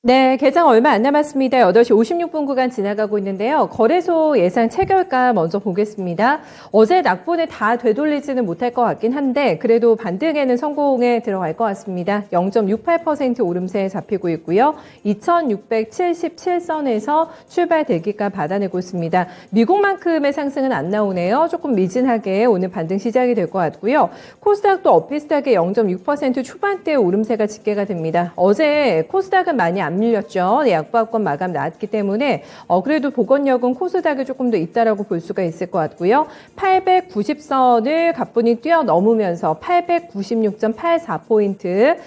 네, 개장 얼마 안 남았습니다. 8시 56분 구간 지나가고 있는데요. 거래소 예상 체결가 먼저 보겠습니다. 어제 낙본에 다 되돌리지는 못할 것 같긴 한데 그래도 반등에는 성공에 들어갈 것 같습니다. 0.68% 오름세에 잡히고 있고요. 2,677선에서 출발 대기가 받아내고 있습니다. 미국만큼의 상승은 안 나오네요. 조금 미진하게 오늘 반등 시작이 될 것 같고요. 코스닥도 엇비슷하게 0.6% 초반대 오름세가 집계가 됩니다. 어제 코스닥은 많이 안 밀렸죠. 네, 약보합권 마감 나왔기 때문에 그래도 보건력은 코스닥이 조금 더 있다라고 볼 수가 있을 것 같고요. 890선을 가뿐히 뛰어넘으면서 896.84포인트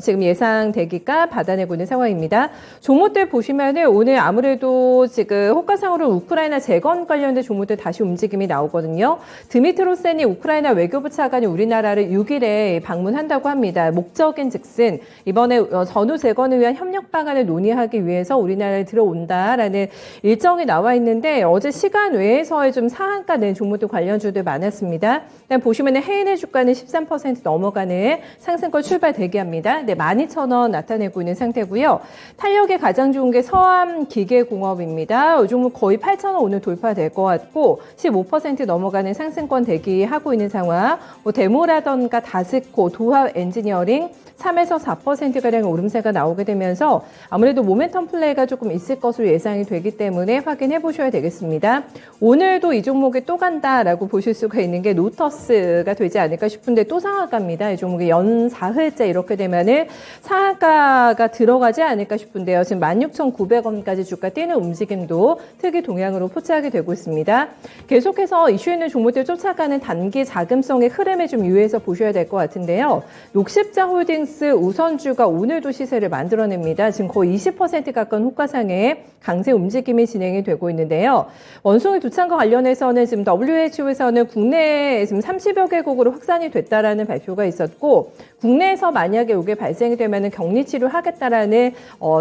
지금 예상 대기가 받아내고 있는 상황입니다. 종목들 보시면은 오늘 아무래도 지금 호가상으로 우크라이나 재건 관련된 종목들 다시 움직임이 나오거든요. 드미트로센이 우크라이나 외교부 차관이 우리나라를 6일에 방문한다고 합니다. 목적인 즉슨 이번에 전후 재건을 위한 협력 방안을 논의하기 위해서 우리나라에 들어온다라는 일정이 나와 있는데 어제 시간 외에서의 좀 상한가 낸 종목들 관련주들 많았습니다. 일단 보시면은 해인의 주가는 13% 넘어가는 상승권 출발 대기합니다. 네, 12,000원 나타내고 있는 상태고요. 탄력에 가장 좋은 게 서암기계공업입니다. 이 종목 거의 8,000원 오늘 돌파될 것 같고 15% 넘어가는 상승권 대기하고 있는 상황. 데모라던가 다스코, 도합 엔지니어링 3에서 4%가량 오름세가 나오게 되면서 아무래도 모멘텀 플레이가 조금 있을 것으로 예상이 되기 때문에 확인해 보셔야 되겠습니다. 오늘도 이 종목에 또 간다라고 보실 수가 있는 게 노터스가 되지 않을까 싶은데 또 상한가입니다. 이 종목이 연 4흘째 이렇게 되면은 상한가가 들어가지 않을까 싶은데요. 지금 16,900원까지 주가 뛰는 움직임도 특이 동향으로 포착이 되고 있습니다. 계속해서 이슈 있는 종목들 쫓아가는 단기 자금성의 흐름에 좀 유의해서 보셔야 될 것 같은데요. 녹십자 홀딩스 우선주가 오늘도 시세를 만들어냅니다. 지금 거의 20% 가까운 호가상의 강세 움직임이 진행이 되고 있는데요. 원숭이 두창과 관련해서는 지금 WHO에서는 국내에 지금 30여 개국으로 확산이 됐다라는 발표가 있었고 국내에서 만약에 이게 발생이 되면은 격리 치료하겠다라는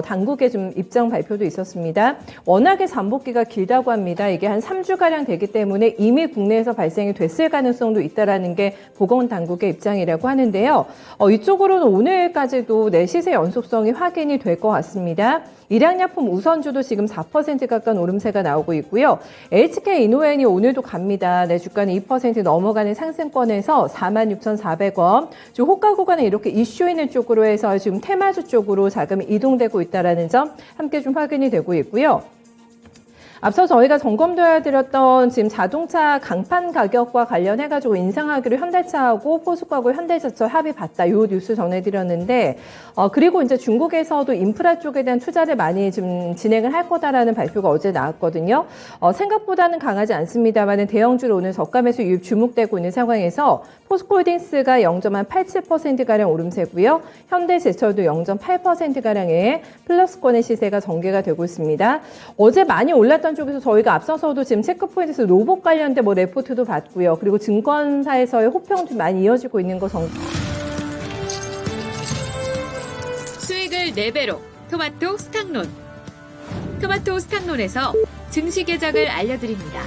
당국의 좀 입장 발표도 있었습니다. 워낙에 잠복기가 길다고 합니다. 이게 한 3주가량 되기 때문에 이미 국내에서 발생이 됐을 가능성도 있다라는 게 보건당국의 입장이라고 하는데요. 이쪽으로는 오늘까지도 내 시세 연속성이 확인이 될 것 같습니다. 일양약품 우선주도 지금 4% 가까운 오름세가 나오고 있고요. HK 이노엔이 오늘도 갑니다. 네, 주가는 2% 넘어가는 상승권에서 46,400원. 지금 호가 구간은 이렇게 이슈 있는 쪽으로 해서 지금 테마주 쪽으로 자금이 이동되고 있다는 점 함께 좀 확인이 되고 있고요. 앞서 저희가 점검드렸던 지금 자동차 강판 가격과 관련해가지고 인상하기로 현대차하고 포스코하고 현대자동차 합의 봤다. 이 뉴스 전해드렸는데, 그리고 이제 중국에서도 인프라 쪽에 대한 투자를 많이 좀 진행을 할 거다라는 발표가 어제 나왔거든요. 생각보다는 강하지 않습니다만 대형주로 오늘 저가 매수 유입 주목되고 있는 상황에서 포스코홀딩스가 0.87%가량 오름세고요. 현대제철도 0.8%가량의 플러스권의 시세가 전개가 되고 있습니다. 어제 많이 올랐던 쪽에서 저희가 앞서서도 지금 체크포인트에서 로봇 관련된 레포트도 봤고요. 그리고 증권사에서의 호평 좀 많이 이어지고 있는 거 수익을 4배로 토마토 스탁론. 토마토 스탁론에서 증시 계작을 알려드립니다.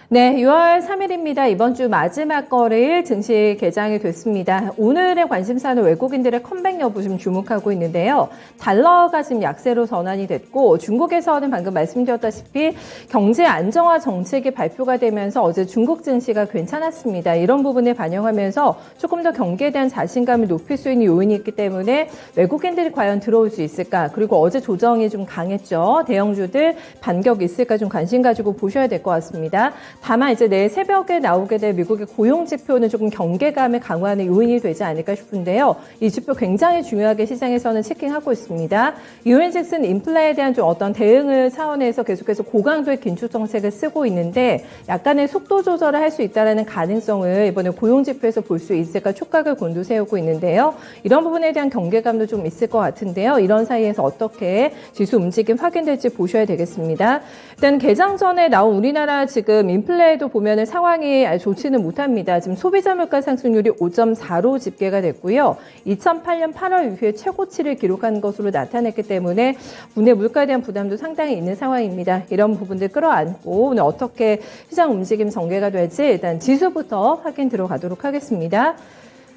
네, 6월 3일입니다. 이번 주 마지막 거래일 증시 개장이 됐습니다. 오늘의 관심사는 외국인들의 컴백 여부 좀 주목하고 있는데요. 달러가 지금 약세로 전환이 됐고 중국에서는 방금 말씀드렸다시피 경제 안정화 정책이 발표가 되면서 어제 중국 증시가 괜찮았습니다. 이런 부분을 반영하면서 조금 더 경기에 대한 자신감을 높일 수 있는 요인이 있기 때문에 외국인들이 과연 들어올 수 있을까? 그리고 어제 조정이 좀 강했죠. 대형주들 반격이 있을까 좀 관심 가지고 보셔야 될 것 같습니다. 다만 이제 내일 새벽에 나오게 될 미국의 고용 지표는 조금 경계감을 강화하는 요인이 되지 않을까 싶은데요. 이 지표 굉장히 중요하게 시장에서는 체킹하고 있습니다. 유엔식스는 인플레에 대한 좀 어떤 대응을 차원에서 계속해서 고강도의 긴축 정책을 쓰고 있는데 약간의 속도 조절을 할 수 있다는 가능성을 이번에 고용 지표에서 볼 수 있을까 촉각을 곤두세우고 있는데요. 이런 부분에 대한 경계감도 좀 있을 것 같은데요. 이런 사이에서 어떻게 지수 움직임 확인될지 보셔야 되겠습니다. 일단 개장 전에 나온 우리나라 지금 인플레도 보면은 상황이 아주 좋지는 못합니다. 지금 소비자 물가 상승률이 5.4로 집계가 됐고요. 2008년 8월 이후에 최고치를 기록한 것으로 나타냈기 때문에 국내 물가에 대한 부담도 상당히 있는 상황입니다. 이런 부분들 끌어안고 오늘 어떻게 시장 움직임 전개가 될지 일단 지수부터 확인 들어가도록 하겠습니다.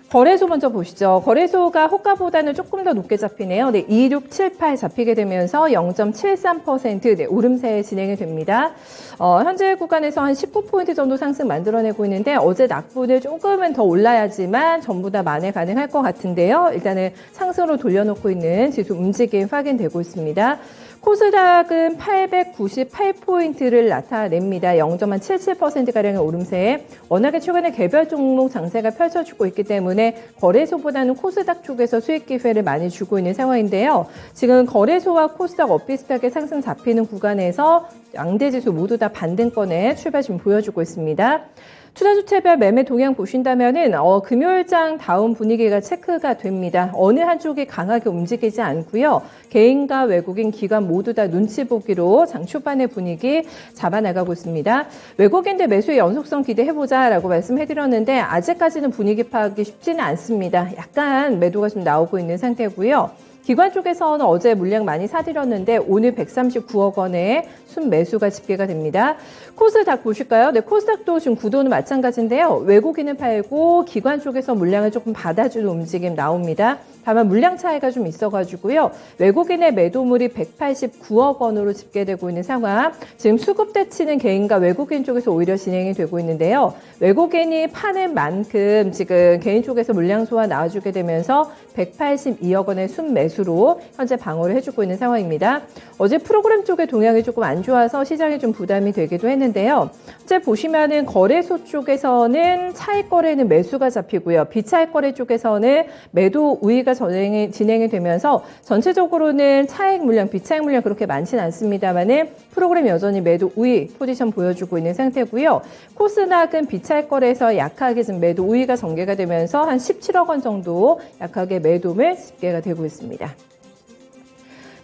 거래소 먼저 보시죠. 거래소가 호가보다는 조금 더 높게 잡히네요. 네, 2678 잡히게 되면서 0.73% 네, 오름세 진행이 됩니다. 현재 구간에서 한 19포인트 정도 상승 만들어내고 있는데 어제 낙보는 조금은 더 올라야지만 전부 다 만회 가능할 것 같은데요. 일단은 상승으로 돌려놓고 있는 지수 움직임 확인되고 있습니다. 코스닥은 898포인트를 나타냅니다. 0.77%가량의 오름세에 워낙에 최근에 개별 종목 장세가 펼쳐지고 있기 때문에 거래소보다는 코스닥 쪽에서 수익 기회를 많이 주고 있는 상황인데요. 지금 거래소와 코스닥 엇비슷하게 상승 잡히는 구간에서 양대지수 모두 다 반등권의 출발 좀 보여주고 있습니다. 투자주체별 매매 동향 보신다면은 금요일장 다운 분위기가 체크가 됩니다. 어느 한쪽이 강하게 움직이지 않고요. 개인과 외국인, 기관 모두 다 눈치 보기로 장 초반의 분위기 잡아나가고 있습니다. 외국인들 매수의 연속성 기대해보자라고 말씀해드렸는데 아직까지는 분위기 파악이 쉽지는 않습니다. 약간 매도가 좀 나오고 있는 상태고요. 기관 쪽에서는 어제 물량 많이 사들였는데 오늘 139억 원의 순매수가 집계가 됩니다. 코스닥 보실까요? 네, 코스닥도 지금 구도는 마찬가지인데요. 외국인은 팔고 기관 쪽에서 물량을 조금 받아주는 움직임 나옵니다. 다만 물량 차이가 좀 있어가지고요. 외국인의 매도물이 189억 원으로 집계되고 있는 상황. 지금 수급 대치는 개인과 외국인 쪽에서 오히려 진행이 되고 있는데요. 외국인이 파는 만큼 지금 개인 쪽에서 물량 소화 나와주게 되면서 182억 원의 순매수로 현재 방어를 해주고 있는 상황입니다. 어제 프로그램 쪽의 동향이 조금 안 좋아서 시장에 좀 부담이 되기도 했는데요. 현재 보시면은 거래소 쪽에서는 차익 거래는 매수가 잡히고요. 비차익 거래 쪽에서는 매도 우위가 진행이 되면서 전체적으로는 차익 물량, 비차익 물량 그렇게 많지는 않습니다만은 프로그램 여전히 매도 우위 포지션 보여주고 있는 상태고요. 코스닥은 비차익 거래에서 약하게 지금 매도 우위가 전개가 되면서 한 17억 원 정도 약하게 매도물 집계가 되고 있습니다.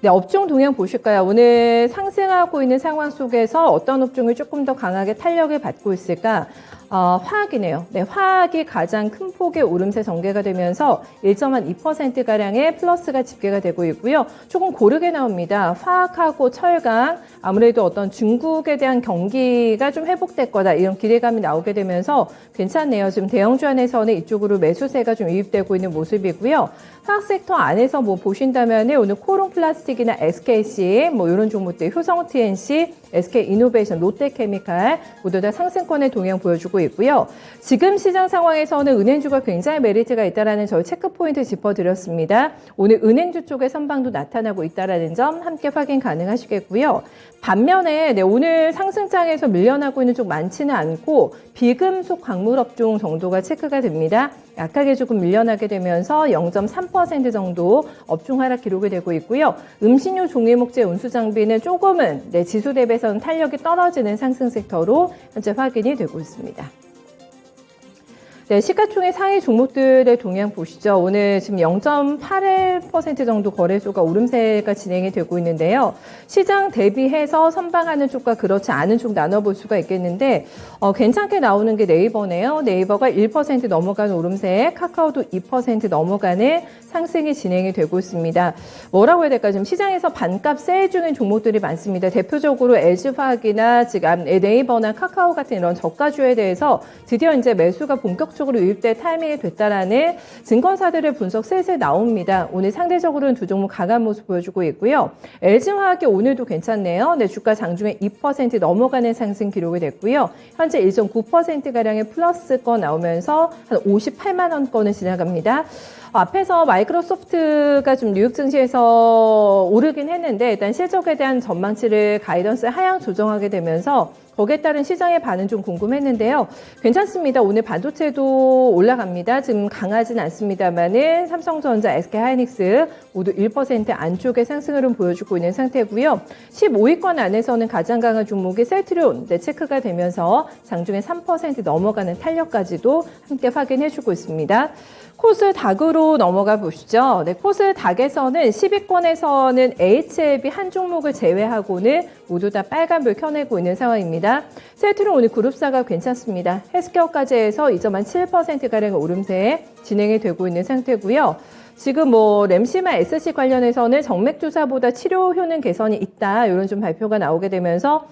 네, 업종 동향 보실까요? 오늘 상승하고 있는 상황 속에서 어떤 업종이 조금 더 강하게 탄력을 받고 있을까? 화학이네요. 네, 화학이 가장 큰 폭의 오름세 전개가 되면서 1.2%가량의 플러스가 집계가 되고 있고요. 조금 고르게 나옵니다. 화학하고 철강, 아무래도 어떤 중국에 대한 경기가 좀 회복될 거다 이런 기대감이 나오게 되면서 괜찮네요. 지금 대형주 안에서는 이쪽으로 매수세가 좀 유입되고 있는 모습이고요. 화학 섹터 안에서 뭐 보신다면 오늘 코롱 플라스틱이나 SKC 뭐 이런 종목들, 효성 TNC, SK 이노베이션, 롯데케미칼 모두 다 상승권의 동향 보여주고 있고요. 지금 시장 상황에서는 은행주가 굉장히 메리트가 있다라는 저희 체크 포인트 짚어드렸습니다. 오늘 은행주 쪽의 선방도 나타나고 있다라는 점 함께 확인 가능하시겠고요. 반면에 오늘 상승장에서 밀려나고 있는 쪽 많지는 않고 비금속 광물업종 정도가 체크가 됩니다. 약하게 조금 밀려나게 되면서 0.3% 정도 업종 하락 기록이 되고 있고요. 음식료 종이목재 운수장비는 조금은 지수 대비해서는 탄력이 떨어지는 상승 섹터로 현재 확인이 되고 있습니다. 네, 시가총액 상위 종목들의 동향 보시죠. 오늘 지금 0.81% 정도 거래소가 오름세가 진행이 되고 있는데요. 시장 대비해서 선방하는 쪽과 그렇지 않은 쪽 나눠볼 수가 있겠는데 괜찮게 나오는 게 네이버네요. 네이버가 1% 넘어가는 오름세에 카카오도 2% 넘어가는 상승이 진행이 되고 있습니다. 뭐라고 해야 될까? 지금 시장에서 반값 세일 중인 종목들이 많습니다. 대표적으로 LG화학이나 지금 네이버나 카카오 같은 이런 저가주에 대해서 드디어 이제 매수가 본격적으로 유입될 타이밍이 됐다라는 증권사들의 분석 슬슬 나옵니다. 오늘 상대적으로는 두 종목 강한 모습 보여주고 있고요. LG화학이 오늘도 괜찮네요. 네, 주가 장중에 2% 넘어가는 상승 기록이 됐고요. 현재 1.9%가량의 플러스권 나오면서 한 58만 원권을 지나갑니다. 앞에서 마이크로소프트가 좀 뉴욕 증시에서 오르긴 했는데 일단 실적에 대한 전망치를 가이던스 하향 조정하게 되면서 거기에 따른 시장의 반응 좀 궁금했는데요. 괜찮습니다. 오늘 반도체도 올라갑니다. 지금 강하진 않습니다만은 삼성전자, SK하이닉스 모두 1% 안쪽의 상승을 보여주고 있는 상태고요. 15위권 안에서는 가장 강한 종목이 셀트리온 체크가 되면서 장중에 3% 넘어가는 탄력까지도 함께 확인해주고 있습니다. 코스닥으로 넘어가 보시죠. 네, 코스닥에서는 10위권에서는 HLB 한 종목을 제외하고는 모두 다 빨간불 켜내고 있는 상황입니다. 있습니다. 세트로 오늘 그룹사가 괜찮습니다. 헬스케어까지 해서 2.7%가량 오름세 진행이 되고 있는 상태고요. 지금 램시마 SC 관련해서는 정맥 주사보다 치료 효능 개선이 있다, 이런 좀 발표가 나오게 되면서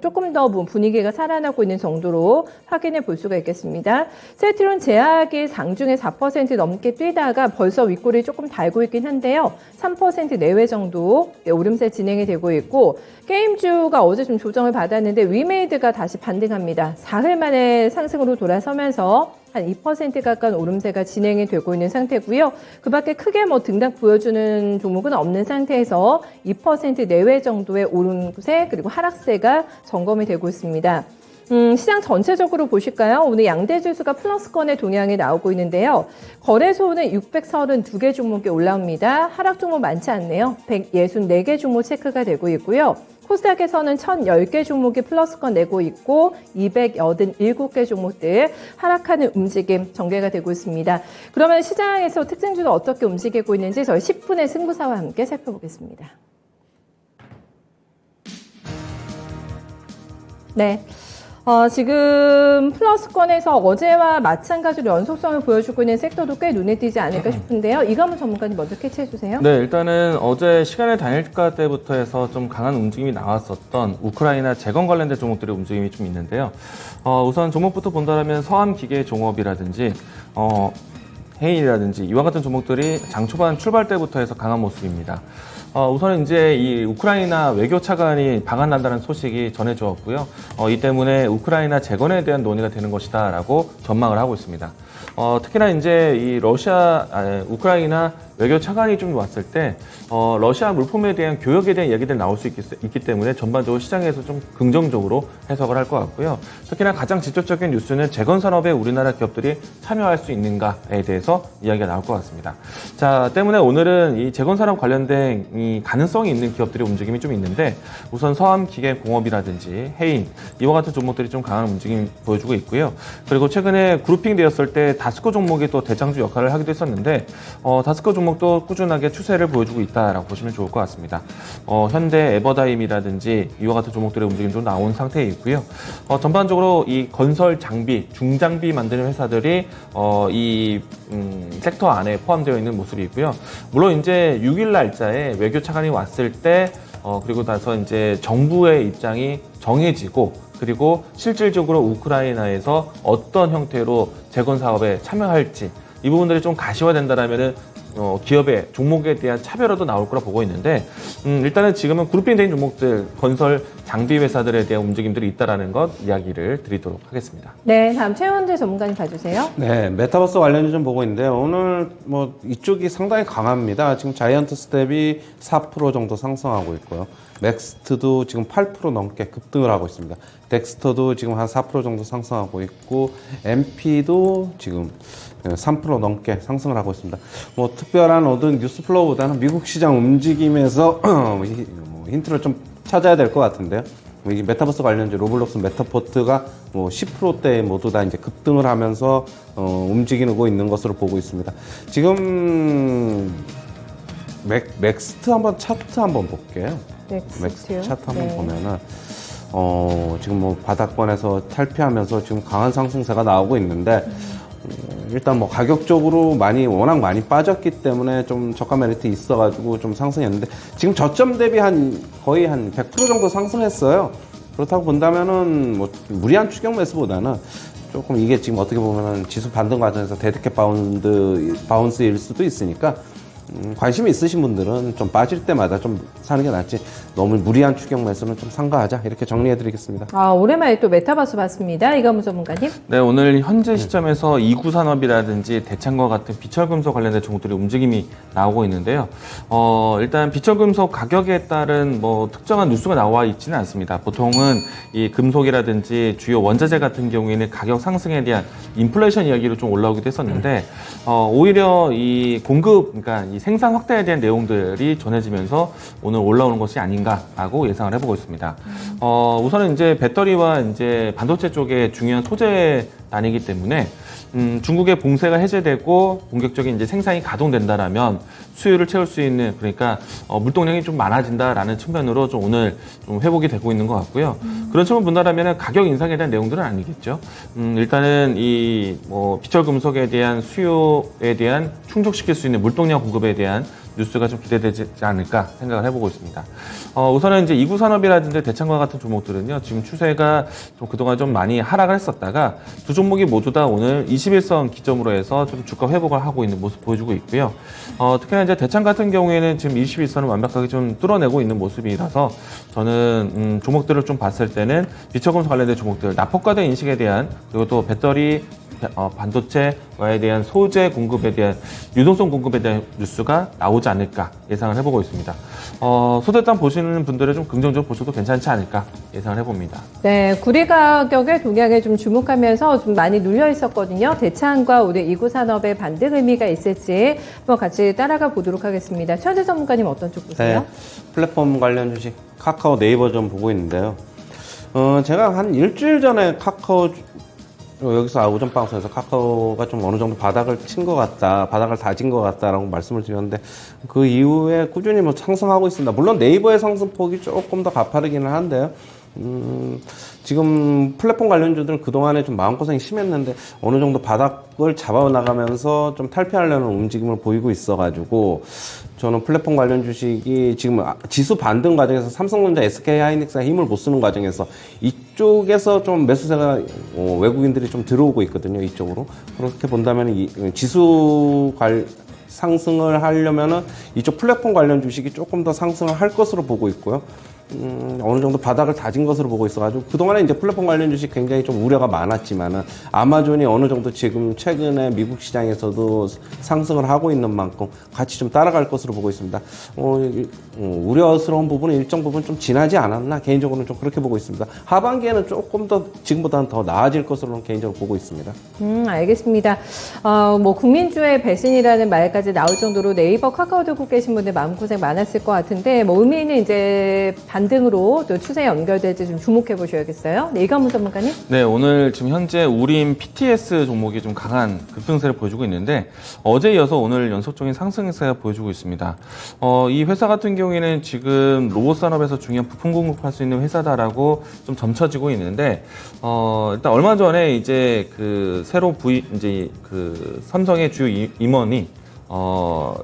조금 더 분위기가 살아나고 있는 정도로 확인해 볼 수가 있겠습니다. 세트론 제약이 장중에 4% 넘게 뛰다가 벌써 윗골이 조금 달고 있긴 한데요. 3% 내외 정도 오름세 진행이 되고 있고, 게임주가 어제 좀 조정을 받았는데 위메이드가 다시 반등합니다. 4흘 만에 상승으로 돌아서면서 한 2% 가까운 오름세가 진행이 되고 있는 상태고요. 그 밖에 크게 등락 보여주는 종목은 없는 상태에서 2% 내외 정도의 오름세 그리고 하락세가 점검이 되고 있습니다. 시장 전체적으로 보실까요? 오늘 양대 지수가 플러스권의 동향이 나오고 있는데요. 거래소는 632개 종목이 올라옵니다. 하락 종목 많지 않네요. 164개 종목 체크가 되고 있고요. 코스닥에서는 1010개 종목이 플러스권 내고 있고 287개 종목들 하락하는 움직임 전개가 되고 있습니다. 그러면 시장에서 특징주는 어떻게 움직이고 있는지 저희 10분의 승부사와 함께 살펴보겠습니다. 네. 지금 플러스권에서 어제와 마찬가지로 연속성을 보여주고 있는 섹터도 꽤 눈에 띄지 않을까 싶은데요. 이감은 전문가님 먼저 캐치해 주세요. 네, 일단은 어제 시간의 단일가 때부터 해서 좀 강한 움직임이 나왔었던 우크라이나 재건 관련된 종목들의 움직임이 좀 있는데요. 우선 종목부터 본다면 서암기계 종업이라든지 헤인이라든지 이와 같은 종목들이 장 초반 출발 때부터 해서 강한 모습입니다. 우선 이제 이 우크라이나 외교 차관이 방한난다는 소식이 전해졌고요. 이 때문에 우크라이나 재건에 대한 논의가 되는 것이다라고 전망을 하고 있습니다. 특히나 이제 이 우크라이나 외교 차관이 좀 왔을 때 러시아 물품에 대한 교역에 대한 얘기들이 나올 수 있기 때문에 전반적으로 시장에서 좀 긍정적으로 해석을 할 것 같고요. 특히나 가장 직접적인 뉴스는 재건 산업에 우리나라 기업들이 참여할 수 있는가에 대해서 이야기가 나올 것 같습니다. 자, 때문에 오늘은 이 재건 산업 관련된 이 가능성이 있는 기업들의 움직임이 좀 있는데, 우선 서암기계공업이라든지 해인 이와 같은 종목들이 좀 강한 움직임 보여주고 있고요. 그리고 최근에 그룹핑 되었을 때 다스코 종목이 또 대장주 역할을 하기도 했었는데 다스코 종목도 꾸준하게 추세를 보여주고 있다라고 보시면 좋을 것 같습니다. 현대 에버다임이라든지 이와 같은 종목들의 움직임 좀 나온 상태에 있고요. 전반적으로 이 건설 장비, 중장비 만드는 회사들이 이 섹터 안에 포함되어 있는 모습이 있고요. 물론 이제 6일 날짜에 외교 차관이 왔을 때 그리고 나서 이제 정부의 입장이 정해지고, 그리고 실질적으로 우크라이나에서 어떤 형태로 재건 사업에 참여할지 이 부분들이 좀 가시화된다라면은 기업의 종목에 대한 차별화도 나올 거라 보고 있는데, 일단은 지금은 그룹핑된 종목들, 건설 장비 회사들에 대한 움직임들이 있다라는 것 이야기를 드리도록 하겠습니다. 네, 다음 최원재 전문가님 봐주세요. 네, 메타버스 관련주 좀 보고 있는데요. 오늘 이쪽이 상당히 강합니다. 지금 자이언트 스텝이 4% 정도 상승하고 있고요. 넥스트도 지금 8% 넘게 급등을 하고 있습니다. 덱스터도 지금 한 4% 정도 상승하고 있고, MP도 지금 3% 넘게 상승을 하고 있습니다. 특별한 어떤 뉴스 플로우보다는 미국 시장 움직임에서 힌트를 좀 찾아야 될 것 같은데요. 이 메타버스 관련주 로블록스 메타포트가 10%대 모두 다 이제 급등을 하면서 움직이고 있는 것으로 보고 있습니다. 지금 맥스트 한번 차트 한번 볼게요. 맥스트 차트 한번 보면은 지금 바닥권에서 탈피하면서 지금 강한 상승세가 나오고 있는데, 일단 가격적으로 워낙 많이 빠졌기 때문에 좀 저가 메리트 있어가지고 좀 상승했는데, 지금 저점 대비 거의 한 100% 정도 상승했어요. 그렇다고 본다면은 무리한 추격 매수보다는 조금 이게 지금 어떻게 보면은 지수 반등 과정에서 데드캣 바운스일 수도 있으니까 관심이 있으신 분들은 좀 빠질 때마다 좀 사는 게 낫지, 너무 무리한 추격 매수는 좀 삼가하자, 이렇게 정리해드리겠습니다. 오랜만에 또 메타버스 봤습니다. 이감우 전문가님. 네, 오늘 현재 시점에서 이구산업이라든지 대창과 같은 비철금속 관련된 종목들의 움직임이 나오고 있는데요. 일단 비철금속 가격에 따른 특정한 뉴스가 나와 있지는 않습니다. 보통은 이 금속이라든지 주요 원자재 같은 경우에는 가격 상승에 대한 인플레이션 이야기로 좀 올라오기도 했었는데, 오히려 이 공급, 그러니까 이 생산 확대에 대한 내용들이 전해지면서 오늘 올라오는 것이 아닌가라고 예상을 해보고 있습니다. 우선은 이제 배터리와 이제 반도체 쪽에 중요한 소재 단위이기 때문에 중국의 봉쇄가 해제되고 본격적인 이제 생산이 가동된다라면 수요를 채울 수 있는, 그러니까 물동량이 좀 많아진다라는 측면으로 좀 오늘 좀 회복이 되고 있는 것 같고요. 그런 측면 본다라면 가격 인상에 대한 내용들은 아니겠죠. 일단은 이 비철 금속에 대한 수요에 대한 충족시킬 수 있는 물동량 공급에 대한 뉴스가 좀 기대되지 않을까 생각을 해보고 있습니다. 우선은 이제 이구산업이라든지 대창과 같은 종목들은요, 지금 추세가 좀 그동안 좀 많이 하락을 했었다가 두 종목이 모두 다 오늘 21선 기점으로 해서 좀 주가 회복을 하고 있는 모습 보여주고 있고요. 특히나 이제 대창 같은 경우에는 지금 21선을 완벽하게 좀 뚫어내고 있는 모습이라서 저는 종목들을 좀 봤을 때는 비철금속 관련된 종목들, 납폭과대 인식에 대한, 그리고 또 배터리 반도체와에 대한 소재 공급에 대한 유동성 공급에 대한 뉴스가 나오지 않을까 예상을 해보고 있습니다. 소재단 보시는 분들은 좀 긍정적으로 보셔도 괜찮지 않을까 예상을 해봅니다. 네, 구리 가격의 동향에 좀 주목하면서 좀 많이 눌려 있었거든요. 대창과 오늘 이구산업의 반등 의미가 있을지 한번 같이 따라가 보도록 하겠습니다. 최현재 전문가님 어떤 쪽 보세요? 네, 플랫폼 관련 주식 카카오 네이버 좀 보고 있는데요. 제가 한 일주일 전에 카카오 여기서 오전 방송에서 카카오가 좀 어느 정도 바닥을 친 것 같다, 바닥을 다진 것 같다라고 말씀을 드렸는데 그 이후에 꾸준히 상승하고 있습니다. 물론 네이버의 상승폭이 조금 더 가파르기는 한데요. 지금 플랫폼 관련주들은 그동안에 좀 마음고생이 심했는데 어느 정도 바닥을 잡아나가면서 좀 탈피하려는 움직임을 보이고 있어가지고 저는 플랫폼 관련 주식이 지금 지수 반등 과정에서 삼성전자, SK하이닉스가 힘을 못 쓰는 과정에서 이쪽에서 좀 매수세가 외국인들이 좀 들어오고 있거든요. 이쪽으로. 그렇게 본다면 이 지수 상승을 하려면은 이쪽 플랫폼 관련 주식이 조금 더 상승을 할 것으로 보고 있고요. 어느 정도 바닥을 다진 것으로 보고 있어가지고 그동안에 이제 플랫폼 관련 주식 굉장히 좀 우려가 많았지만은 아마존이 어느 정도 지금 최근에 미국 시장에서도 상승을 하고 있는 만큼 같이 좀 따라갈 것으로 보고 있습니다. 우려스러운 부분은 일정 부분 좀 지나지 않았나 개인적으로는 좀 그렇게 보고 있습니다. 하반기에는 조금 더 지금보다는 더 나아질 것으로는 개인적으로 보고 있습니다. 알겠습니다. 국민주의 배신이라는 말까지 나올 정도로 네이버, 카카오 들고 계신 분들 마음고생 많았을 것 같은데 의미는 이제 반등으로 또 추세에 연결될지 좀 주목해 보셔야겠어요. 네, 이관문 전문가님. 네, 오늘 지금 현재 우림 PTS 종목이 좀 강한 급등세를 보여주고 있는데 어제 이어서 오늘 연속적인 상승세가 보여주고 있습니다. 이 회사 같은 경우에는 지금 로봇 산업에서 중요한 부품 공급할 수 있는 회사다라고 좀 점쳐지고 있는데 일단 얼마 전에 이제 그 새로 이제 그 삼성의 주요 임원이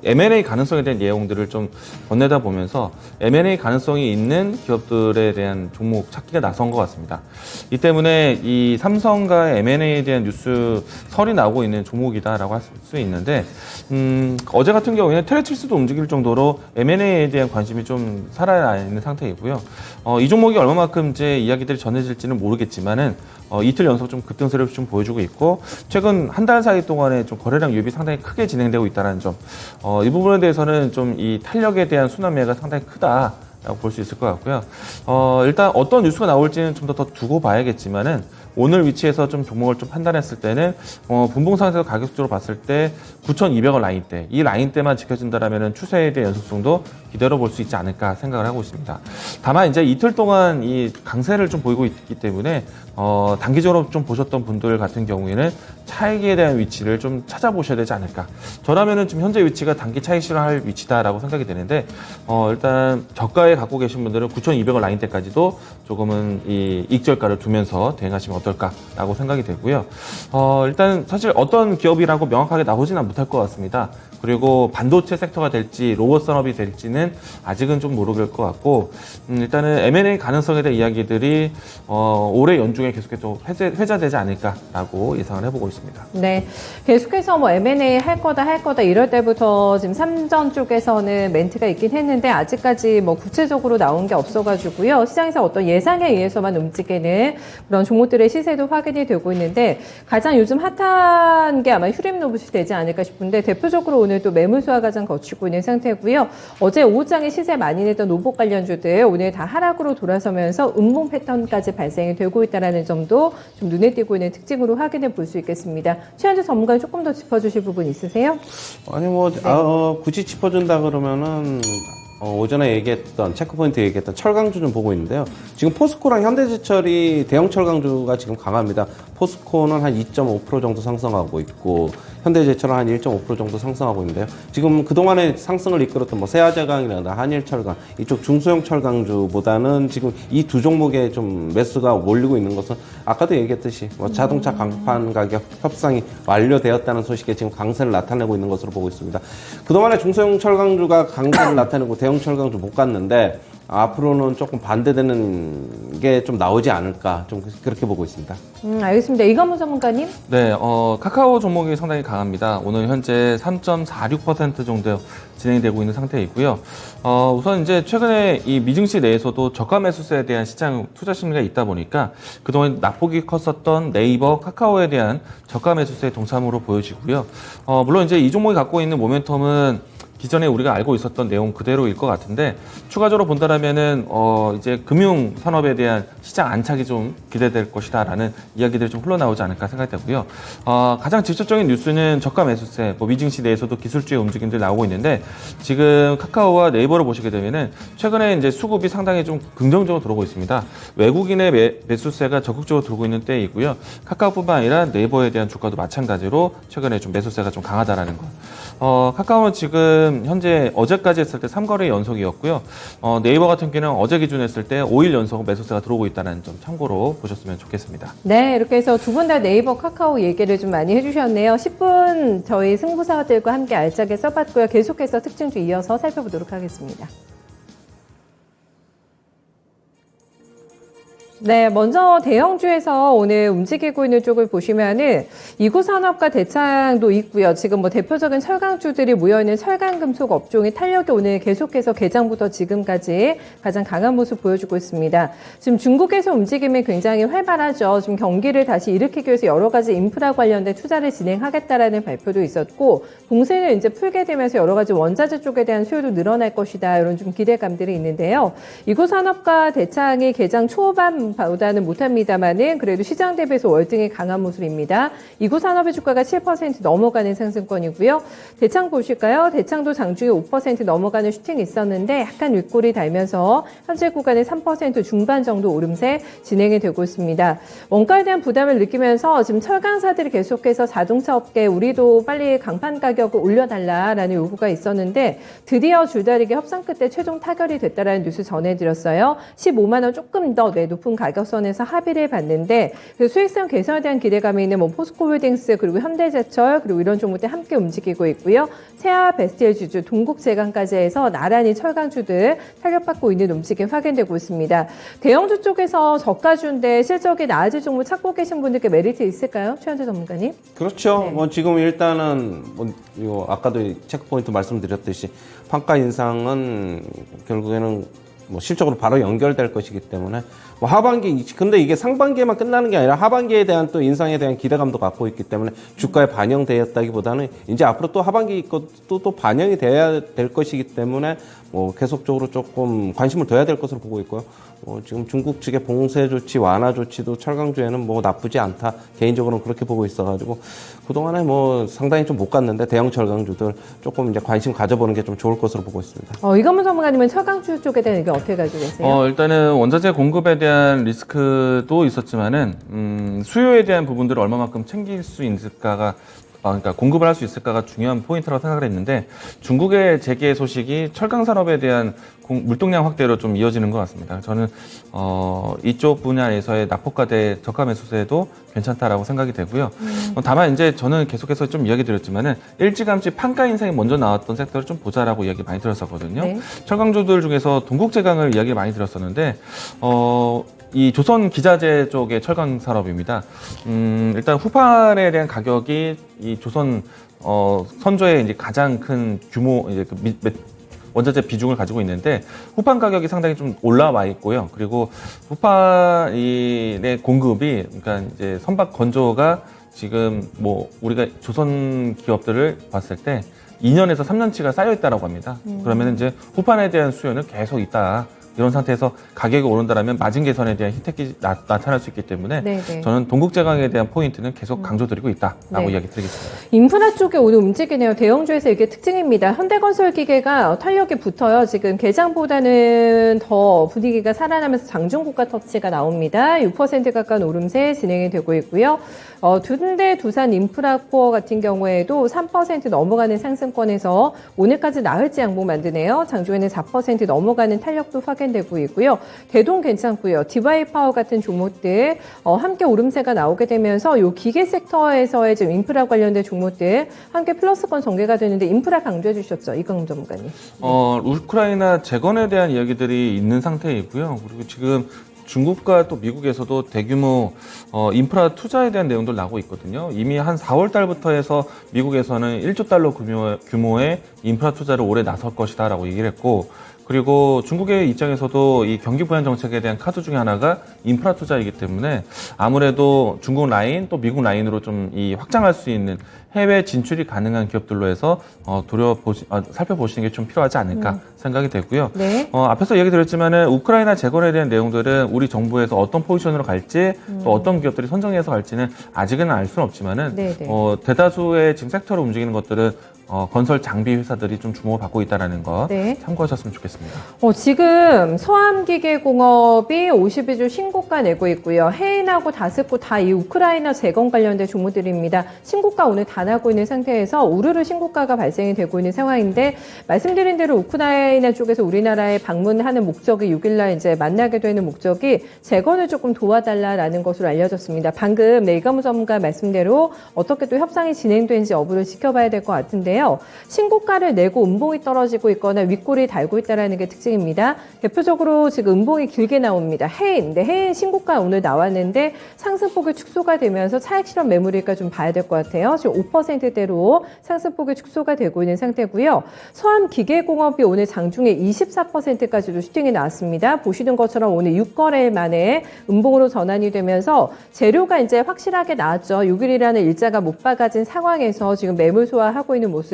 M&A 가능성에 대한 내용들을 좀 건네다 보면서 M&A 가능성이 있는 기업들에 대한 종목 찾기가 나선 것 같습니다. 이 때문에 이 삼성과 M&A에 대한 설이 나오고 있는 종목이다라고 할 수 있는데, 어제 같은 경우에는 테레칩스도 움직일 정도로 M&A에 대한 관심이 좀 살아있는 상태이고요. 이 종목이 얼마만큼 이제 이야기들이 전해질지는 모르겠지만은, 이틀 연속 좀 급등세를 좀 보여주고 있고, 최근 한 달 사이 동안에 좀 거래량 유입이 상당히 크게 진행되고 있다는 점, 이 부분에 대해서는 좀 이 탄력에 대한 순환매가 상당히 크다라고 볼 수 있을 것 같고요. 일단 어떤 뉴스가 나올지는 좀 더 두고 봐야겠지만은, 오늘 위치에서 좀 종목을 좀 판단했을 때는 분봉상에서 가격적으로 봤을 때 9,200원 라인대, 이 라인대만 지켜진다라면은 추세에 대한 연속성도 기다려 볼 수 있지 않을까 생각을 하고 있습니다. 다만 이제 이틀 동안 이 강세를 좀 보이고 있기 때문에 단기적으로 좀 보셨던 분들 같은 경우에는 차익에 대한 위치를 좀 찾아보셔야 되지 않을까. 저라면은 지금 현재 위치가 단기 차익 실현할 위치다라고 생각이 되는데 일단 저가에 갖고 계신 분들은 9,200원 라인대까지도 조금은 이 익절가를 두면서 대응하시면 어떨까라고 생각이 되고요. 일단 사실 어떤 기업이라고 명확하게 나오지는 못할 것 같습니다. 그리고 반도체 섹터가 될지 로봇 산업이 될지는 아직은 좀 모르겠을 것 같고, 일단은 M&A 가능성에 대한 이야기들이 올해 연중에 계속해서 회자되지 않을까라고 예상을 해보고 있습니다. 네, 계속해서 M&A 할 거다 이럴 때부터 지금 삼전 쪽에서는 멘트가 있긴 했는데 아직까지 구체적으로 나온 게 없어가지고요. 시장에서 어떤 예상에 의해서만 움직이는 그런 종목들의 시세도 확인이 되고 있는데 가장 요즘 핫한 게 아마 휴림 로봇이 되지 않을까 싶은데 대표적으로 오늘 또 매물 수와 가장 거치고 있는 상태고요. 어제 오후장에 시세 많이 내던 로봇 관련주들 오늘 다 하락으로 돌아서면서 음봉 패턴까지 발생이 되고 있다는 점도 좀 눈에 띄고 있는 특징으로 확인해 볼 수 있겠습니다. 최현재 전문가님 조금 더 짚어주실 부분 있으세요? 아니 굳이 짚어준다 그러면은 오전에 얘기했던 체크포인트 얘기했던 철강주 좀 보고 있는데요. 지금 포스코랑 현대제철이 대형 철강주가 지금 강합니다. 포스코는 한 2.5% 정도 상승하고 있고 현대제철은 한 1.5% 정도 상승하고 있는데요. 지금 그동안에 상승을 이끌었던 뭐 세아제강이나 한일철강 이쪽 중소형 철강주보다는 지금 이 두 종목에 좀 매수가 몰리고 있는 것은 아까도 얘기했듯이 뭐 자동차 강판 가격 협상이 완료되었다는 소식에 지금 강세를 나타내고 있는 것으로 보고 있습니다. 그동안에 중소형 철강주가 강세를 나타내고 대형 철강주 못 갔는데 앞으로는 조금 반대되는 게 좀 나오지 않을까 좀 그렇게 보고 있습니다. 알겠습니다. 이건무 전문가님. 네, 카카오 종목이 상당히 강합니다. 오늘 현재 3.46% 정도 진행되고 있는 상태이고요. 우선 이제 최근에 이 미증시 내에서도 저가 매수세에 대한 시장 투자 심리가 있다 보니까 그동안 낙폭이 컸었던 네이버, 카카오에 대한 저가 매수세의 동참으로 보여지고요. 물론 이제 이 종목이 갖고 있는 모멘텀은 기존에 우리가 알고 있었던 내용 그대로일 것 같은데 추가적으로 본다라면은 이제 금융 산업에 대한 시장 안착이 좀 기대될 것이다라는 이야기들이 좀 흘러나오지 않을까 생각되고요. 가장 직접적인 뉴스는 저가 매수세, 뭐 미증시 내에서도 기술주의 움직임들 나오고 있는데 지금 카카오와 네이버를 보시게 되면은 최근에 이제 수급이 상당히 좀 긍정적으로 들어오고 있습니다. 외국인의 매수세가 적극적으로 들어오고 있는 때이고요. 카카오뿐만 아니라 네이버에 대한 주가도 마찬가지로 최근에 좀 매수세가 좀 강하다라는 것. 카카오는 지금 현재 어제까지 했을 때 3거래 연속이었고요. 네이버 같은 경우는 어제 기준 했을 때 5일 연속 매수세가 들어오고 있다는 점 참고로 보셨으면 좋겠습니다. 네, 이렇게 해서 두 분 다 네이버, 카카오 얘기를 좀 많이 해주셨네요. 10분 저희 승부사들과 함께 알차게 써봤고요. 계속해서 특징주 이어서 살펴보도록 하겠습니다. 네, 먼저 대형주에서 오늘 움직이고 있는 쪽을 보시면은 이구산업과 대창도 있고요. 지금 뭐 대표적인 철강주들이 모여있는 철강금속 업종의 탄력이 오늘 계속해서 개장부터 지금까지 가장 강한 모습 보여주고 있습니다. 지금 중국에서 움직임이 굉장히 활발하죠. 지금 경기를 다시 일으키기 위해서 여러 가지 인프라 관련된 투자를 진행하겠다라는 발표도 있었고, 봉쇄를 이제 풀게 되면서 여러 가지 원자재 쪽에 대한 수요도 늘어날 것이다. 이런 좀 기대감들이 있는데요. 이구산업과 대창이 개장 초반 보다는 못합니다만은 그래도 시장 대비해서 월등히 강한 모습입니다. 이구산업의 주가가 7% 넘어가는 상승권이고요. 대창 보실까요? 대창도 장중에 5% 넘어가는 슈팅이 있었는데 약간 윗골이 달면서 현재 구간에 3% 중반 정도 오름세 진행이 되고 있습니다. 원가에 대한 부담을 느끼면서 지금 철강사들이 계속해서 자동차 업계 우리도 빨리 강판 가격을 올려달라라는 요구가 있었는데 드디어 줄다리기 협상 끝에 최종 타결이 됐다라는 뉴스 전해드렸어요. 15만 원 조금 더 높은 가격선에서 합의를 봤는데 수익성 개선에 대한 기대감이 있는 뭐 포스코홀딩스 그리고 현대제철 그리고 이런 종목들 함께 움직이고 있고요. 세아 베스티엘 주주, 동국제강까지 해서 나란히 철강주들 타격받고 있는 움직임 확인되고 있습니다. 대형주 쪽에서 저가주인데 실적이 나아질 종목 찾고 계신 분들께 메리트 있을까요? 최현재 전문가님? 그렇죠. 네. 뭐 지금 일단은 뭐 이거 아까도 체크포인트 말씀드렸듯이 판가 인상은 결국에는 뭐 실적으로 바로 연결될 것이기 때문에 뭐 하반기 근데 이게 상반기에만 끝나는 게 아니라 하반기에 대한 또 인상에 대한 기대감도 갖고 있기 때문에 주가에 반영되었다기보다는 이제 앞으로 또 하반기 것도 또 반영이 돼야 될 것이기 때문에 뭐 계속적으로 조금 관심을 둬야 될 것으로 보고 있고요. 지금 중국 측의 봉쇄 조치, 완화 조치도 철강주에는 뭐 나쁘지 않다. 개인적으로는 그렇게 보고 있어가지고 그동안에 뭐 상당히 좀 못 갔는데 대형 철강주들 조금 이제 관심 가져보는 게 좀 좋을 것으로 보고 있습니다. 이건문 전문가님은 철강주 쪽에 대한 의견 어떻게 가지고 계세요? 일단은 원자재 공급에 대한 리스크도 있었지만은 수요에 대한 부분들을 얼마만큼 챙길 수 있을까가 그러니까 공급을 할 수 있을까가 중요한 포인트라고 생각을 했는데 중국의 재개 소식이 철강 산업에 대한 물동량 확대로 좀 이어지는 것 같습니다. 저는 이쪽 분야에서의 낙폭과대 저가 매수세도 괜찮다라고 생각이 되고요. 다만 이제 저는 계속해서 좀 이야기 드렸지만은 일찌감치 판가 인상이 먼저 나왔던 섹터를 좀 보자라고 이야기 많이 들었었거든요. 네. 철강주들 중에서 동국제강을 이야기 많이 들었었는데 이 조선 기자재 쪽의 철강 산업입니다. 일단 후판에 대한 가격이 이 조선 선조의 이제 가장 큰 규모 이제 원자재 비중을 가지고 있는데 후판 가격이 상당히 좀 올라와 있고요. 그리고 후판의 공급이 그러니까 이제 선박 건조가 지금 뭐 우리가 조선 기업들을 봤을 때 2년에서 3년치가 쌓여 있다라고 합니다. 그러면 이제 후판에 대한 수요는 계속 있다. 이런 상태에서 가격이 오른다면 마진 개선에 대한 혜택이 나타날 수 있기 때문에 네네. 저는 동국제강에 대한 포인트는 계속 강조드리고 있다라고 네. 이야기 드리겠습니다. 인프라 쪽에 오늘 움직이네요. 대형주에서 이게 특징입니다. 현대건설기계가 탄력이 붙어요. 지금 개장보다는 더 분위기가 살아나면서 장중고가 터치가 나옵니다. 6% 가까운 오름세 진행이 되고 있고요. 둔대 두산 인프라코어 같은 경우에도 3% 넘어가는 상승권에서 오늘까지 나흘째 양봉 만드네요. 장중에는 4% 넘어가는 탄력도 확인되고 있고요. 대동 괜찮고요. 디바이 파워 같은 종목들 함께 오름세가 나오게 되면서 요 기계 섹터에서의 지금 인프라 관련된 종목들 함께 플러스권 전개가 되는데 인프라 강조해 주셨죠. 이광훈 전문가님. 우크라이나 재건에 대한 이야기들이 있는 상태이고요. 그리고 지금 중국과 또 미국에서도 대규모 인프라 투자에 대한 내용들 나오고 있거든요. 이미 한 4월 달부터 해서 미국에서는 1조 달러 규모의 인프라 투자를 올해 나설 것이다라고 얘기를 했고, 그리고 중국의 입장에서도 이 경기 부양 정책에 대한 카드 중에 하나가 인프라 투자이기 때문에 아무래도 중국 라인 또 미국 라인으로 좀 이 확장할 수 있는 해외 진출이 가능한 기업들로 해서 살펴보시는 게 좀 필요하지 않을까 생각이 되고요. 네. 앞에서 얘기 드렸지만은 우크라이나 재건에 대한 내용들은 우리 정부에서 어떤 포지션으로 갈지 또 어떤 기업들이 선정해서 갈지는 아직은 알 수는 없지만은 네네. 대다수의 지금 섹터로 움직이는 것들은 건설 장비 회사들이 좀 주목을 받고 있다는 거 네. 참고하셨으면 좋겠습니다. 지금 서암기계공업이 52주 신고가 내고 있고요. 해인하고 다스코 다 이 우크라이나 재건 관련된 종목들입니다. 신고가 오늘 다 나고 있는 상태에서 우르르 신고가가 발생이 되고 있는 상황인데, 말씀드린 대로 우크라이나 쪽에서 우리나라에 방문하는 목적이 6일날 이제 만나게 되는 목적이 재건을 조금 도와달라라는 것으로 알려졌습니다. 방금 이광훈 전문가 말씀대로 어떻게 또 협상이 진행되는지 여부를 지켜봐야 될 것 같은데요. 신고가를 내고 음봉이 떨어지고 있거나 윗골이 달고 있다는 게 특징입니다. 대표적으로 지금 음봉이 길게 나옵니다. 해인. 네, 해인 신고가 오늘 나왔는데 상승폭이 축소가 되면서 차익 실현 매물일까 좀 봐야 될 것 같아요. 지금 5%대로 상승폭이 축소가 되고 있는 상태고요. 서암기계공업이 오늘 장중에 24%까지도 슈팅이 나왔습니다. 보시는 것처럼 오늘 6거래일 만에 음봉으로 전환이 되면서 재료가 이제 확실하게 나왔죠. 6일이라는 일자가 못 박아진 상황에서 지금 매물 소화하고 있는 모습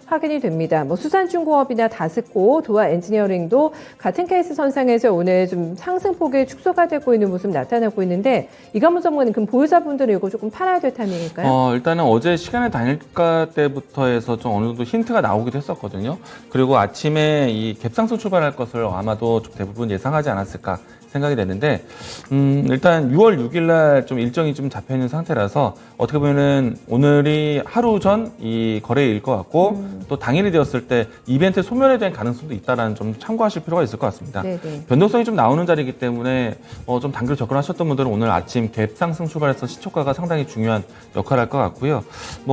확인이 됩니다. 수산중공업이나 다스코, 도화 엔지니어링도 같은 케이스 선상에서 오늘 좀 상승폭이 축소가 되고 있는 모습 나타나고 있는데, 이광훈 전문가님 그럼 보유자분들은 이거 조금 팔아야 될 타이밍일까요? 일단은 어제 시간의 단일가 때부터 해서 좀 어느 정도 힌트가 나오기도 했었거든요. 그리고 아침에 이 갭상승 출발할 것을 아마도 좀 대부분 예상하지 않았을까 생각이 되는데, 일단 6월 6일 날 좀 일정이 좀 잡혀 있는 상태라서 어떻게 보면은 오늘이 하루 전 이 거래일 것 같고, 또 당일이 되었을 때 이벤트 소멸에 대한 가능성도 있다라는 점 참고하실 필요가 있을 것 같습니다. 네네. 변동성이 좀 나오는 자리이기 때문에 좀 단기로 접근하셨던 분들은 오늘 아침 갭 상승 출발해서 시초가가 상당히 중요한 역할을 할 것 같고요.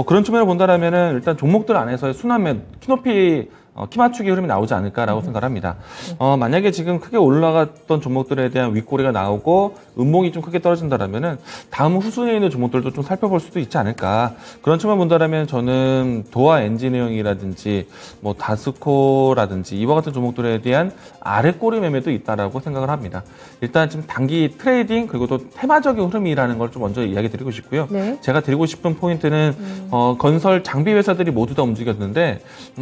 그런 측면을 본다라면은 일단 종목들 안에서의 순환매, 키높이 키 맞추기 흐름이 나오지 않을까라고 생각을 합니다. 만약에 지금 크게 올라갔던 종목들에 대한 윗꼬리가 나오고 음봉이 좀 크게 떨어진다라면은 다음 후순위에 있는 종목들도 좀 살펴볼 수도 있지 않을까. 그런 측면 본다라면 저는 도화 엔지니어링이라든지 다스코라든지 이와 같은 종목들에 대한 아래꼬리 매매도 있다라고 생각을 합니다. 일단 지금 단기 트레이딩 그리고 또 테마적인 흐름이라는 걸 좀 먼저 이야기 드리고 싶고요. 네. 제가 드리고 싶은 포인트는 건설 장비 회사들이 모두 다 움직였는데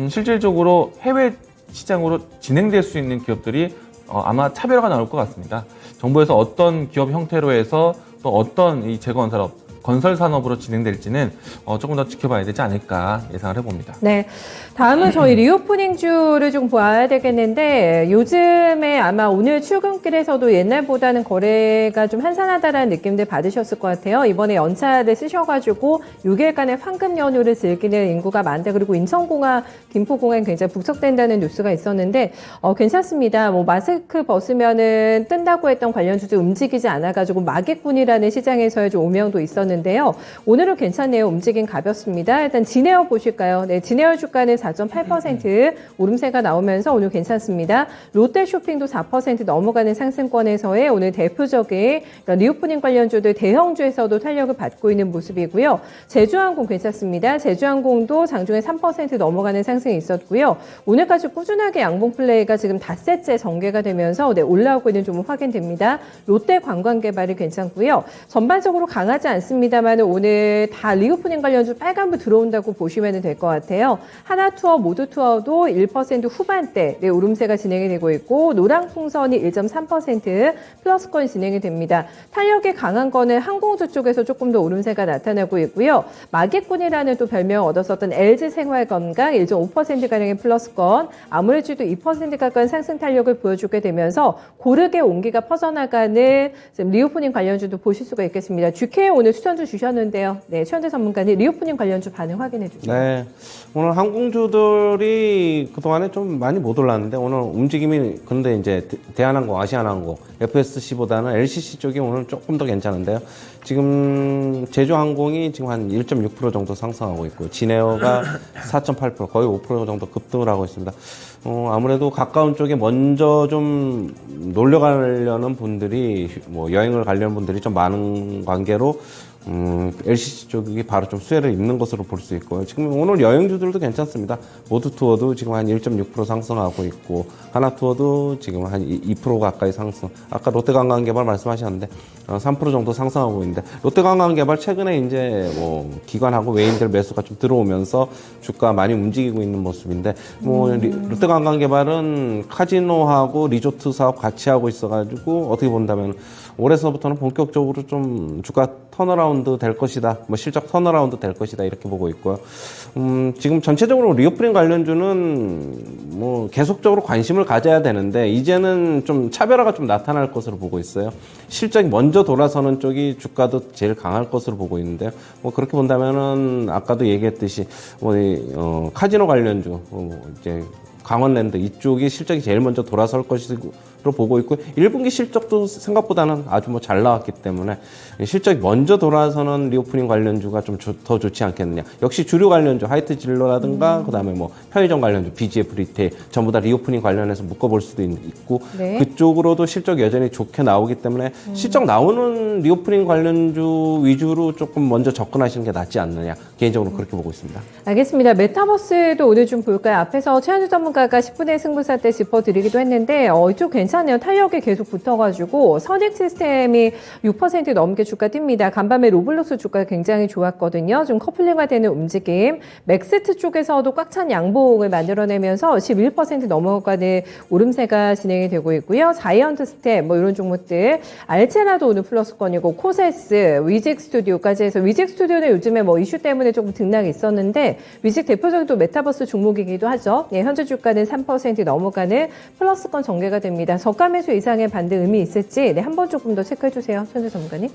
실질적으로 해외 시장으로 진행될 수 있는 기업들이 아마 차별화가 나올 것 같습니다. 정부에서 어떤 기업 형태로 해서 또 어떤 이 재건 산업, 건설 산업으로 진행될지는 조금 더 지켜봐야 되지 않을까 예상을 해봅니다. 네. 다음은 저희 리오프닝주를 좀 봐야 되겠는데, 요즘에 아마 오늘 출근길에서도 옛날보다는 거래가 좀 한산하다라는 느낌들 받으셨을 것 같아요. 이번에 연차를 쓰셔가지고 6일간의 황금 연휴를 즐기는 인구가 많다. 그리고 인천공항, 김포공항 굉장히 북적된다는 뉴스가 있었는데, 괜찮습니다. 마스크 벗으면은 뜬다고 했던 관련주들 움직이지 않아가지고 마객군이라는 시장에서의 좀 오명도 있었는데요. 오늘은 괜찮네요. 움직임 가볍습니다. 일단 진에어 보실까요? 네, 진에어 주가는 4.8% 오름세가 나오면서 오늘 괜찮습니다. 롯데쇼핑도 4% 넘어가는 상승권에서의 오늘 대표적인 리오프닝 관련주들 대형주에서도 탄력을 받고 있는 모습이고요. 제주항공 괜찮습니다. 제주항공도 장중에 3% 넘어가는 상승이 있었고요. 오늘까지 꾸준하게 양봉 플레이가 지금 닷새째 전개가 되면서 올라오고 있는 종목 확인됩니다. 롯데관광개발이 괜찮고요. 전반적으로 강하지 않습니다. 있습니다만 오늘 다 리오프닝 관련주 빨간불 들어온다고 보시면 될 것 같아요. 하나투어, 모두투어도 1% 후반대 오름세가 진행이 되고 있고 노랑풍선이 1.3% 플러스권 진행이 됩니다. 탄력이 강한 거는 항공주 쪽에서 조금 더 오름세가 나타나고 있고요. 마개꾼이라는 또 별명 얻었었던 LG생활건강 1.5%가량의 플러스권, 아무래도 2% 가까운 상승 탄력을 보여주게 되면서 고르게 온기가 퍼져나가는 지금 리오프닝 관련주도 보실 수가 있겠습니다. GK 오늘 추천주 주셨는데요. 네, 최현재 전문가님 리오프닝 관련주 반응 확인해 주세요. 네, 오늘 항공주들이 그동안에 좀 많이 못 올랐는데 오늘 움직임이 근데 이제 대한항공, 아시아나항공, FSC보다는 LCC 쪽이 오늘 조금 더 괜찮은데요. 지금 제주항공이 지금 한 1.6% 정도 상승하고 있고 진에어가 4.8% 거의 5% 정도 급등을 하고 있습니다. 아무래도 가까운 쪽에 먼저 좀 놀러 가려는 분들이 뭐 여행을 가려는 분들이 좀 많은 관계로 LCC 쪽이 바로 좀 수혜를 입는 것으로 볼 수 있고요. 지금 오늘 여행주들도 괜찮습니다. 모두투어도 지금 한 1.6% 상승하고 있고 하나투어도 지금 한 2% 가까이 상승. 아까 롯데관광개발 말씀하셨는데 3% 정도 상승하고 있는데 롯데관광개발 최근에 이제 뭐 기관하고 외인들 매수가 좀 들어오면서 주가 많이 움직이고 있는 모습인데 뭐 롯데관광개발은 카지노하고 리조트 사업 같이 하고 있어가지고 어떻게 본다면 올해서부터는 본격적으로 좀 주가 턴어라운드 될 것이다. 뭐 실적 턴어라운드 될 것이다. 이렇게 보고 있고요. 지금 전체적으로 리오프닝 관련주는 뭐 계속적으로 관심을 가져야 되는데 이제는 좀 차별화가 좀 나타날 것으로 보고 있어요. 실적이 먼저 돌아서는 쪽이 주가도 제일 강할 것으로 보고 있는데요. 뭐 그렇게 본다면은 아까도 얘기했듯이 뭐 카지노 관련주 이제 강원랜드 이쪽이 실적이 제일 먼저 돌아설 것으로 보고 있고 1분기 실적도 생각보다는 아주 뭐 잘 나왔기 때문에 실적이 먼저 돌아서는 리오프닝 관련주가 좀 더 좋지 않겠느냐. 역시 주류 관련주 하이트 진로라든가 그다음에 뭐 편의점 관련주 BGF 리테일 전부 다 리오프닝 관련해서 묶어볼 수도 있고 네. 그쪽으로도 실적 여전히 좋게 나오기 때문에 실적 나오는 리오프닝 관련주 위주로 조금 먼저 접근하시는 게 낫지 않느냐. 개인적으로 그렇게 보고 있습니다. 알겠습니다. 메타버스도 오늘 좀 볼까요? 앞에서 최현주 전문가가 10분의 승부사 때 짚어드리기도 했는데 이쪽 괜찮네요. 탄력이 계속 붙어가지고 선익 시스템이 6% 넘게 주가 뜁니다. 간밤에 로블록스 주가가 굉장히 좋았거든요. 좀 커플링화되는 움직임. 맥스트 쪽에서도 꽉 찬 양봉을 만들어내면서 11% 넘어가는 오름세가 진행이 되고 있고요. 자이언트 스텝 뭐 이런 종목들. 알체나도 오늘 플러스권이고 코세스, 위직 스튜디오까지 해서 위직 스튜디오는 요즘에 뭐 이슈 때문에 조금 등락이 있었는데 위직 대표적인 또 메타버스 종목이기도 하죠. 예, 현재 주가는 3% 넘어가는 플러스권 전개가 됩니다. 저가 매수 이상의 반대 의미 있을지 한번 조금 더 체크해 주세요. 현재 전문가님.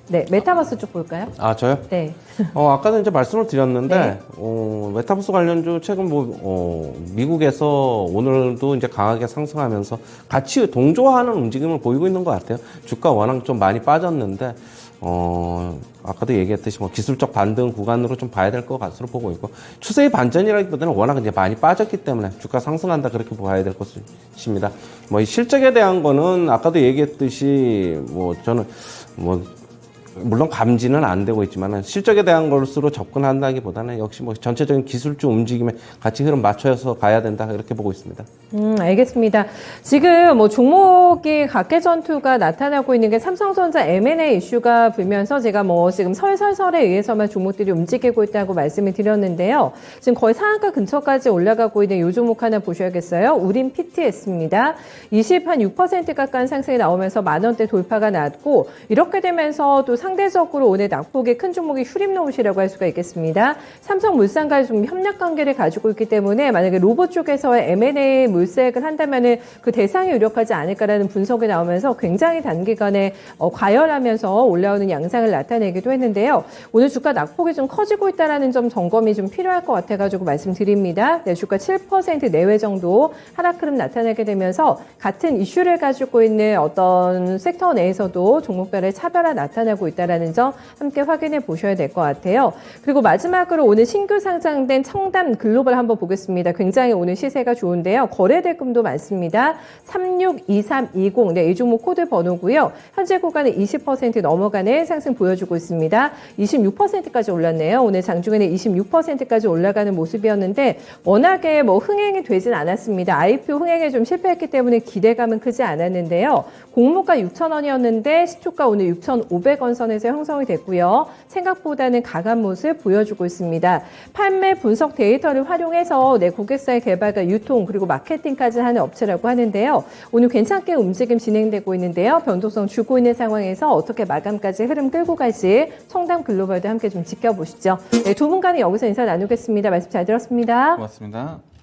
네, 메타버스 쪽 볼까요? 아, 저요? 네. 아까도 이제 말씀을 드렸는데, 네. 메타버스 관련주 최근 미국에서 오늘도 이제 강하게 상승하면서 같이 동조하는 움직임을 보이고 있는 것 같아요. 주가 워낙 좀 많이 빠졌는데, 아까도 얘기했듯이 뭐 기술적 반등 구간으로 좀 봐야 될 것 같으로 보고 있고, 추세의 반전이라기보다는 워낙 이제 많이 빠졌기 때문에 주가 상승한다 그렇게 봐야 될 것입니다. 뭐 이 실적에 대한 거는 아까도 얘기했듯이 저는 물론 감지는 안 되고 있지만 실적에 대한 것으로 접근한다기보다는 역시 전체적인 기술주 움직임에 같이 흐름 맞춰서 가야 된다 이렇게 보고 있습니다. 알겠습니다. 지금 종목이 각계 전투가 나타나고 있는 게 삼성전자 M&A 이슈가 불면서 제가 지금 설설설에 의해서만 종목들이 움직이고 있다고 말씀을 드렸는데요. 지금 거의 상한가 근처까지 올라가고 있는 이 종목 하나 보셔야겠어요. 우린 PTS입니다. 6% 가까운 상승이 나오면서 10,000원대 돌파가 났고 이렇게 되면서 또 상대적으로 오늘 낙폭이 큰 종목이 휴림로봇이라고 할 수가 있겠습니다. 삼성물산과 좀 협력 관계를 가지고 있기 때문에 만약에 로봇 쪽에서의 M&A 물색을 한다면은 그 대상이 유력하지 않을까라는 분석이 나오면서 굉장히 단기간에 과열하면서 올라오는 양상을 나타내기도 했는데요. 오늘 주가 낙폭이 좀 커지고 있다라는 점 점검이 좀 필요할 것 같아가지고 말씀드립니다. 네, 주가 7% 내외 정도 하락 흐름 나타나게 되면서 같은 이슈를 가지고 있는 어떤 섹터 내에서도 종목별의 차별화 나타나고 있다는 점 함께 확인해 보셔야 될 것 같아요. 그리고 마지막으로 오늘 신규 상장된 청담 글로벌 한번 보겠습니다. 굉장히 오늘 시세가 좋은데요. 거래대금도 많습니다. 362320 네, 이 종목 코드 번호고요. 현재 구간은 20% 넘어가는 상승 보여주고 있습니다. 26%까지 올랐네요. 오늘 장중에는 26%까지 올라가는 모습이었는데 워낙에 뭐 흥행이 되진 않았습니다. IPO 흥행에 좀 실패했기 때문에 기대감은 크지 않았는데요. 공모가 6,000원이었는데 시초가 오늘 6,500원 선에서 형성이 됐고요. 생각보다는 강한 모습 보여주고 있습니다. 판매 분석 데이터를 활용해서 내 고객사의 개발과 유통 그리고 마케팅까지 하는 업체라고 하는데요. 오늘 괜찮게 움직임 진행되고 있는데요. 변동성 주고 있는 상황에서 어떻게 마감까지 흐름 끌고 갈지 청담 글로벌도 함께 좀 지켜보시죠. 네, 두 분과는 여기서 인사 나누겠습니다. 말씀 잘 들었습니다. 고맙습니다.